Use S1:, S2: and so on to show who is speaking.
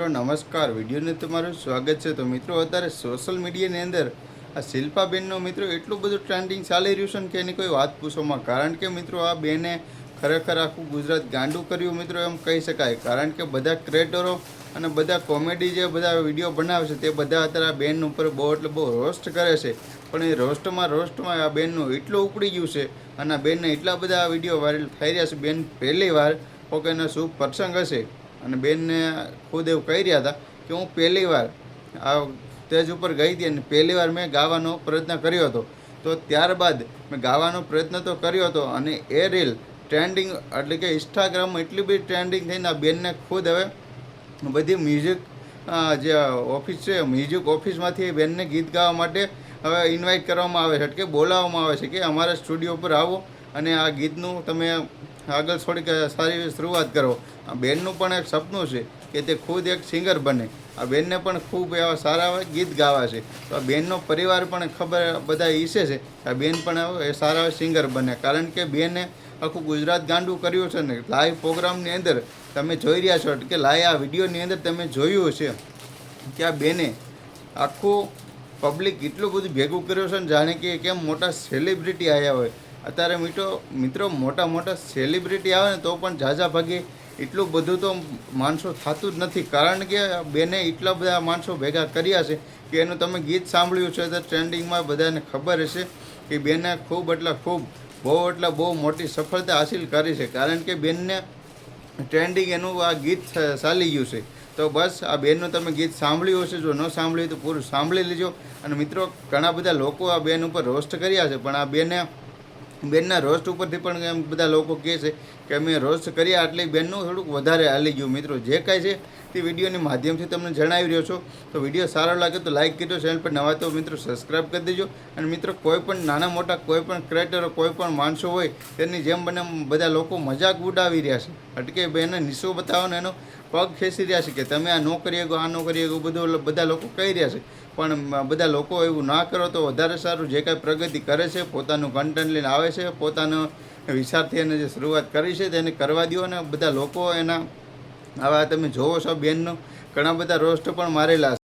S1: નમસ્કાર, વિડીયોને તમારું સ્વાગત છે. તો મિત્રો, અત્યારે સોશિયલ મીડિયાની અંદર આ શિલ્પાબેનનો મિત્રો એટલું બધું ટ્રેન્ડિંગ ચાલી રહ્યું છે કે એની કોઈ વાત પૂછોમાં. કારણ કે મિત્રો, આ બેને ખરેખર આખું ગુજરાત ગાંડું કર્યું મિત્રો, એમ કહી શકાય. કારણ કે બધા ક્રિએટરો અને બધા કોમેડી જે બધા વિડીયો બનાવે છે તે બધા અત્યારે આ બેન ઉપર બહુ રોસ્ટ કરે છે. પણ એ રોસ્ટમાં આ બેનનું એટલું ઉપડી ગયું છે અને આ બેનને એટલા બધા વિડીયો વાયરલ થઈ રહ્યા છે. બેન પહેલી વાર કોઈનો શુભ પ્રસંગ હશે અને બેનને ખુદ એવું કહી રહ્યા હતા કે હું પહેલી વાર આ સ્ટેજ ઉપર ગઈ હતી અને પહેલી વાર મેં ગાવાનો પ્રયત્ન કર્યો હતો. તો ત્યારબાદ મેં ગાવાનો પ્રયત્ન તો કર્યો હતો અને એ રીલ ટ્રેન્ડિંગ એટલે કે ઇન્સ્ટાગ્રામમાં એટલી બધી ટ્રેન્ડિંગ થઈને આ બેનને ખુદ હવે બધી મ્યુઝિક જે ઓફિસ છે મ્યુઝિક ઓફિસમાંથી બેનને ગીત ગાવા માટે હવે ઇન્વાઇટ કરવામાં આવે છે એટલે કે બોલાવવામાં આવે છે કે અમારા સ્ટુડિયો પર આવો અને આ ગીતનું તમે આગળ થોડીક સારી શરૂઆત કરો. આ બેનનું પણ એક સપનું છે કે તે ખુદ એક સિંગર બને. આ બેનને પણ ખૂબ એવા સારા ગીત ગાવા છે. તો આ બેનનો પરિવાર પણ ખબર બધા ઈચ્છે છે આ બેન પણ એ સારા સિંગર બને. કારણ કે બેને આખું ગુજરાત ગાંડું કર્યું છે ને. લાઈવ પ્રોગ્રામની અંદર તમે જોઈ રહ્યા છો કે લાઈવ આ વિડીયોની અંદર તમે જોયું છે કે આ બેને આખું પબ્લિક એટલું બધું ભેગું કર્યું છે ને જાણે કે કેમ મોટા સેલિબ્રિટી આવ્યા હોય. અત્યારે મિત્રો મોટા સેલિબ્રિટી આવે ને તો પણ ઝાઝા ભાગે એટલું બધું તો માણસો થતું જ નથી. કારણ કે બેને એટલા બધા માણસો ભેગા કર્યા છે કે એનું તમે ગીત સાંભળ્યું છે તો ટ્રેન્ડિંગમાં બધાને ખબર હશે કે બેને બહુ મોટી સફળતા હાસિલ કરી છે. કારણ કે બેનને ટ્રેન્ડિંગ એનું આ ગીત ચાલી ગયું છે. તો બસ આ બેનનું તમે ગીત સાંભળ્યું હશે, જો ન સાંભળ્યું તો પૂરું સાંભળી લેજો. અને મિત્રો, ઘણા બધા લોકો આ બેન ઉપર રોસ્ટ કર્યા છે પણ આ બેનના રોસ્ટ ઉપરથી પણ એમ બધા લોકો કહે છે કે અમે રોસ્ટ કર્યા એટલે બેનનું થોડુંક વધારે હાલી ગયું. મિત્રો, જે કાંઈ છે તે વિડીયોની માધ્યમથી તમને જણાવી રહ્યો છો. તો વિડીયો સારો લાગે તો લાઇક કરજો, ચેનલ પર નવા તો મિત્રો સબસ્ક્રાઈબ કરી દેજો. અને મિત્રો, કોઈ પણ નાના મોટા કોઈ પણ ક્રિએટરો કોઈ પણ માણસો હોય તેની જેમ બને બધા લોકો મજાક ઉડાવી રહ્યા છે. એટલે બેને નિશો બતાવવાનો એનો પગ ખેંચી રહ્યા છે કે તમે આ ન કરી શકો, આ ન કરી શકો, બધું બધા લોકો કહી રહ્યા છે. પણ બધા લોકો એવું ના કરો તો વધારે સારું. જે કાંઈ પ્રગતિ કરે છે પોતાનું કન્ટેન્ટ લઈને આવે છે, પોતાનો વિચારથી એને જે શરૂઆત કરી છે તેને કરવા દો. અને બધા લોકો એના આવા તમે જોવો છો બેનનું ઘણા બધા રોસ્ટ પણ મારેલા